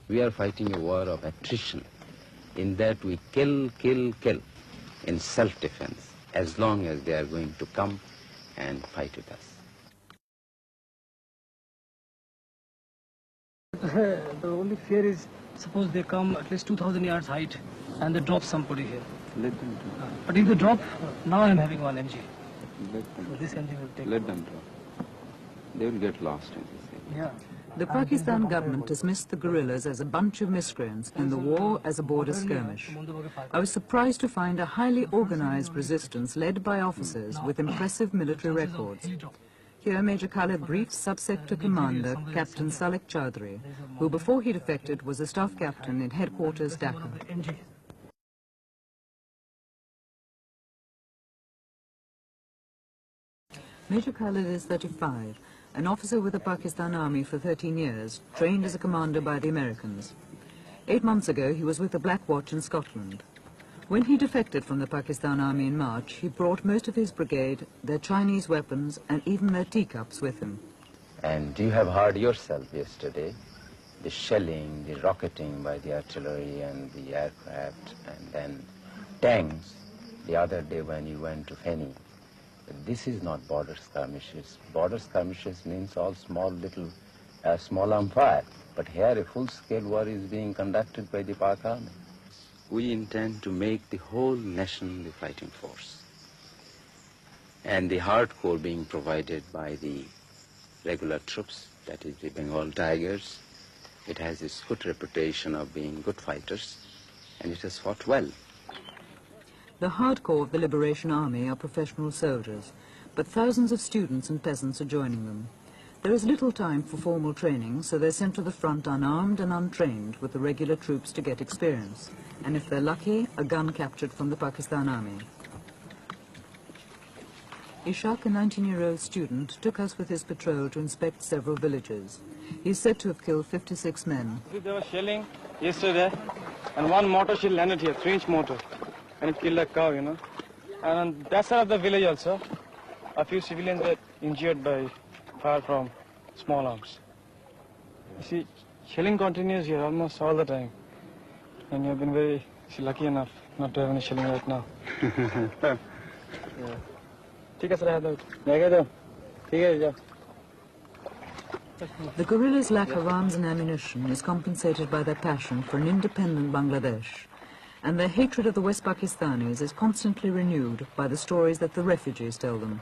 We are fighting a war of attrition, in that we kill in self-defense, as long as they are going to come and fight with us. The only fear is, suppose they come at least 2,000 yards height and they drop somebody here. Let them drop. But if they drop, now I'm having 1 mg. Let them So this MG will take. Let them drop. They will get lost in this area. Yeah. The Pakistan government dismissed the guerrillas as a bunch of miscreants and the war as a border skirmish. I was surprised to find a highly organized resistance led by officers with impressive military records. Here Major Khalid briefs Sub-Sector Commander Captain Salek Chaudhry, who before he defected was a staff captain in headquarters Dhaka. Major Khalid is 35, an officer with the Pakistan Army for 13 years, trained as a commander by the Americans. 8 months ago, he was with the Black Watch in Scotland. When he defected from the Pakistan Army in March, he brought most of his brigade, their Chinese weapons, and even their teacups with him. And you have heard yourself yesterday the shelling, the rocketing by the artillery and the aircraft, and then tanks the other day when you went to Feni. This is not border skirmishes. Border skirmishes means all small arm fire. But here a full-scale war is being conducted by the Pak Army. We intend to make the whole nation the fighting force. And the hardcore being provided by the regular troops, that is the Bengal Tigers. It has its good reputation of being good fighters, and it has fought well. The hardcore of the Liberation Army are professional soldiers, but thousands of students and peasants are joining them. There is little time for formal training, so they're sent to the front unarmed and untrained with the regular troops to get experience. And if they're lucky, a gun captured from the Pakistan Army. Ishaq, a 19-year-old student, took us with his patrol to inspect several villages. He's said to have killed 56 men. There was shelling yesterday, and one mortar shell landed here, 3-inch mortar, and it killed a cow, you know. And on that side of the village also, a few civilians were injured by fire from small arms. You see, shelling continues here almost all the time. And you've been very lucky enough not to have any shelling right now. Yeah. The guerrillas' lack of arms and ammunition is compensated by their passion for an independent Bangladesh, and their hatred of the West Pakistanis is constantly renewed by the stories that the refugees tell them.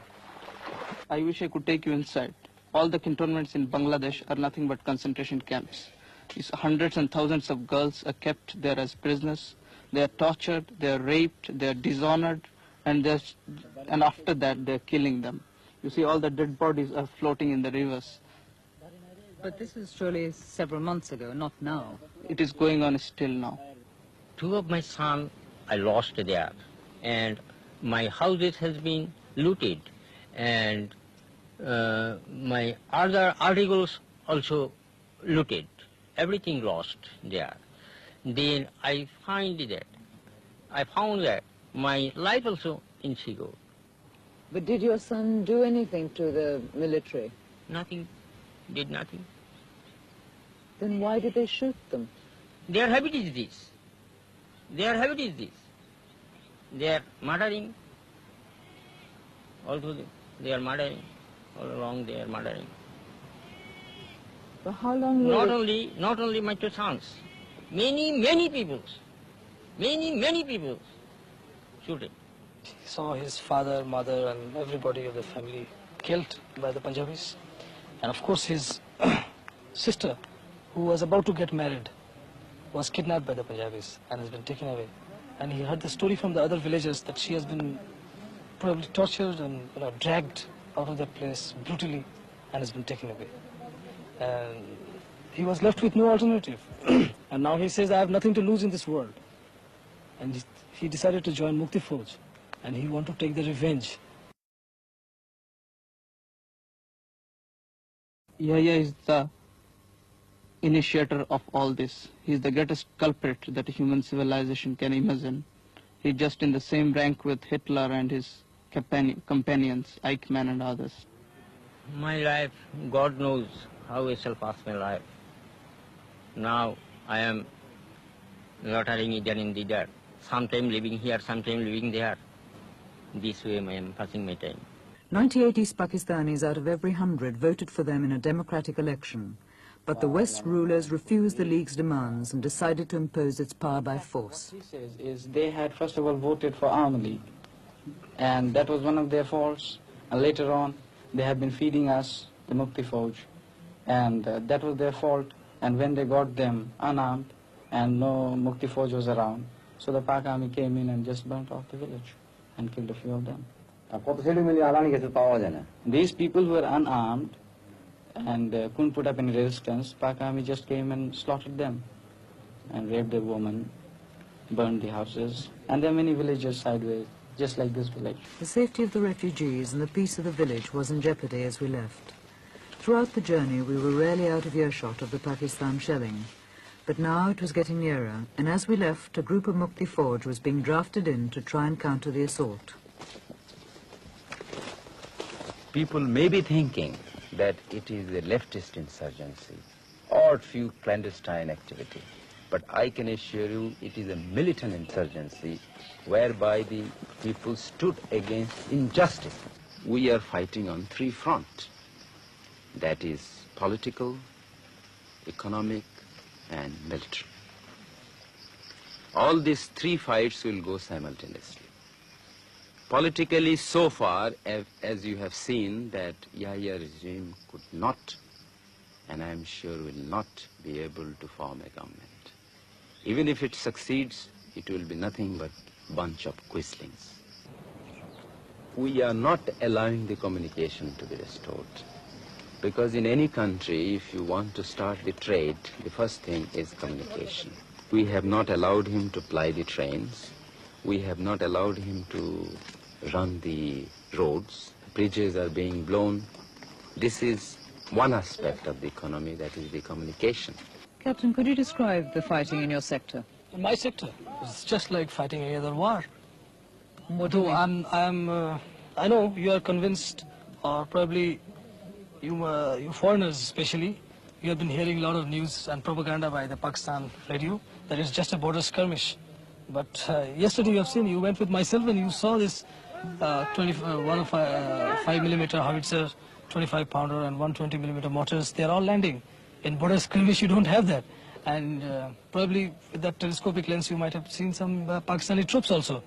I wish I could take you inside. All the cantonments in Bangladesh are nothing but concentration camps. These hundreds and thousands of girls are kept there as prisoners. They are tortured, they are raped, they are dishonored, and after that they are killing them. You see, all the dead bodies are floating in the rivers. But this is surely several months ago, not now. It is going on still now. 2 of my sons I lost there, and my houses has been looted, and my other articles also looted. Everything lost there. Then I found that my life also insecure. But did your son do anything to the military? Nothing, did nothing. Then why did they shoot them? Their habit is this. Their habit is this. They are murdering. Also they are murdering. All along they are murdering. For how long? Not only my 2 sons. Many people shooting. He saw his father, mother, and everybody of the family killed by the Punjabis. And of course his sister, who was about to get married, was kidnapped by the Punjabis and has been taken away. And he heard the story from the other villagers that she has been probably tortured and dragged out of that place brutally and has been taken away. And he was left with no alternative. And now he says, I have nothing to lose in this world. And he decided to join Mukti Fauj, and he wanted to take the revenge. Yahya is the initiator of all this. He is the greatest culprit that human civilization can imagine. He is just in the same rank with Hitler and his companions, Eichmann and others. My life, God knows how I shall pass my life. Now I am loitering either in the there. Sometime living here, sometime living there. This way I am passing my time. 98 East Pakistanis out of every 100 voted for them in a democratic election. But the West rulers refused the League's demands and decided to impose its power by force. What he says is they had first of all voted for Army League, and that was one of their faults. And later on, they have been feeding us the Mukti Fauj, and that was their fault. And when they got them unarmed and no Mukti Fauj was around, so the Pak Army came in and just burnt off the village and killed a few of them. These people who were unarmed and couldn't put up any resistance, Pak Army just came and slaughtered them and raped the women, burned the houses, and there are many villages sideways, just like this village. The safety of the refugees and the peace of the village was in jeopardy as we left. Throughout the journey we were rarely out of earshot of the Pakistan shelling, but now it was getting nearer, and as we left a group of Mukti Fauj was being drafted in to try and counter the assault. People may be thinking that it is a leftist insurgency or few clandestine activity. But I can assure you it is a militant insurgency whereby the people stood against injustice. We are fighting on three fronts. That is political, economic, and military. All these three fights will go simultaneously. Politically, so far, as you have seen, that Yahya regime could not, and I am sure will not, be able to form a government. Even if it succeeds, it will be nothing but bunch of quislings. We are not allowing the communication to be restored. Because in any country, if you want to start the trade, the first thing is communication. We have not allowed him to ply the trains. We have not allowed him to run the roads. Bridges are being blown. This is one aspect of the economy, that is the communication. Captain, could you describe the fighting in your sector? In my sector, it's just like fighting any other war. What do you mean? I know you are convinced, or probably you foreigners especially, you have been hearing a lot of news and propaganda by the Pakistan radio that it's just a border skirmish. But yesterday you have seen, you went with myself and you saw this 5mm howitzer, 25-pounder and 120mm mortars. They are all landing. In border skirmish you don't have that. And probably with that telescopic lens you might have seen some Pakistani troops also.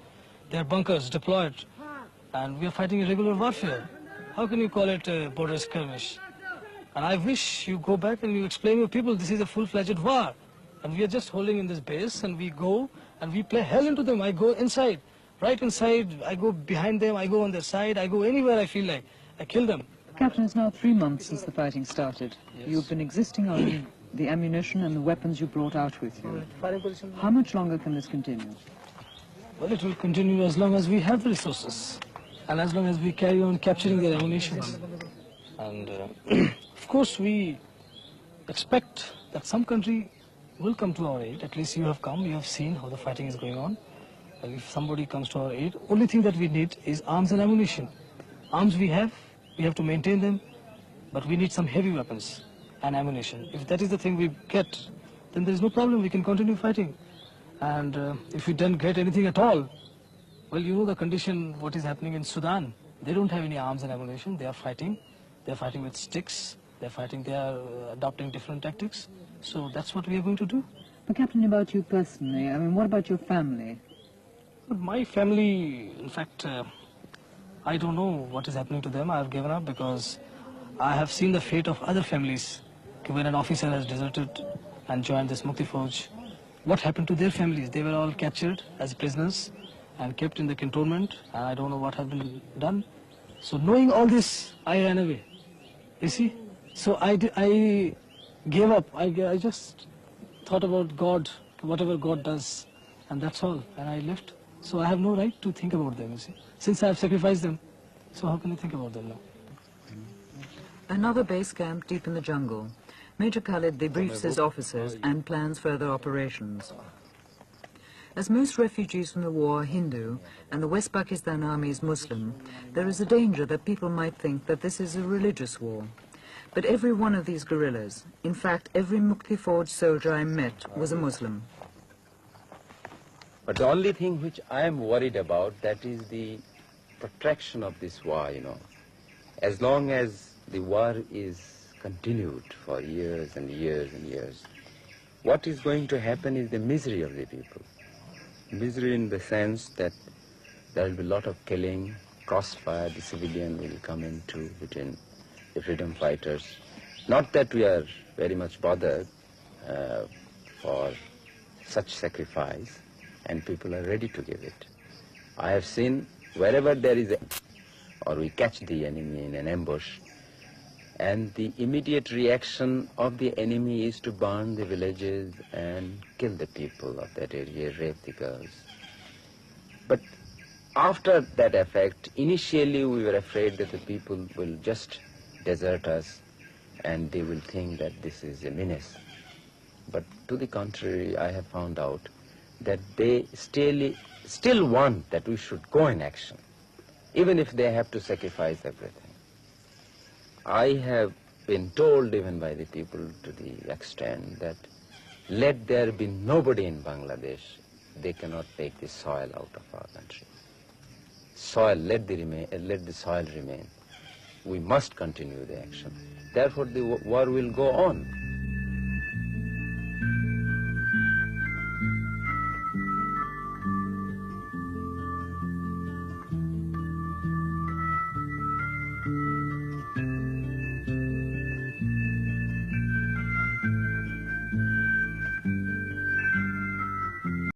They are bunkers deployed. And we are fighting irregular warfare. How can you call it a border skirmish? And I wish you go back and you explain to people this is a full-fledged war. And we are just holding in this base and we go and we play hell into them. I go inside, right inside, I go behind them, I go on their side, I go anywhere I feel like. I kill them. Captain, it's now 3 months since the fighting started. Yes. You've been existing on the ammunition and the weapons you brought out with you. How much longer can this continue? Well, it will continue as long as we have the resources and as long as we carry on capturing their ammunition. And of course we expect that some country will come to our aid. At least you have come, you have seen how the fighting is going on. And if somebody comes to our aid, only thing that we need is arms and ammunition. Arms we have to maintain them, but we need some heavy weapons and ammunition. If that is the thing we get, then there is no problem, we can continue fighting. And if we don't get anything at all, well, you know the condition, what is happening in Sudan. They don't have any arms and ammunition, they are fighting. They're fighting with sticks, they are adopting different tactics. So that's what we are going to do. But Captain, about you personally, I mean, what about your family? But my family, in fact, I don't know what is happening to them. I have given up because I have seen the fate of other families. When an officer has deserted and joined this Mukti Fauj, what happened to their families? They were all captured as prisoners and kept in the cantonment, and I don't know what has been done. So knowing all this, I ran away. You see? So I gave up. I just thought about God, whatever God does, and that's all. And I left. So I have no right to think about them, you see. Since I have sacrificed them, so how can I think about them now? Another base camp deep in the jungle. Major Khalid debriefs his officers and plans further operations. As most refugees from the war are Hindu and the West Pakistan Army is Muslim, there is a danger that people might think that this is a religious war. But every one of these guerrillas, in fact every Mukti Fauj soldier I met, was a Muslim. But the only thing which I am worried about, that is the protraction of this war, As long as the war is continued for years and years and years, what is going to happen is the misery of the people. Misery in the sense that there will be a lot of killing, crossfire, the civilian will come into between the freedom fighters. Not that we are very much bothered for such sacrifice, and people are ready to give it. I have seen wherever there is or we catch the enemy in an ambush, and the immediate reaction of the enemy is to burn the villages and kill the people of that area, rape the girls. But after that effect, initially we were afraid that the people will just desert us and they will think that this is a menace. But to the contrary, I have found out that they still want that we should go in action, even if they have to sacrifice everything. I have been told even by the people to the extent that let there be nobody in Bangladesh, they cannot take the soil out of our country. Soil, let the soil remain. We must continue the action. Therefore the war will go on.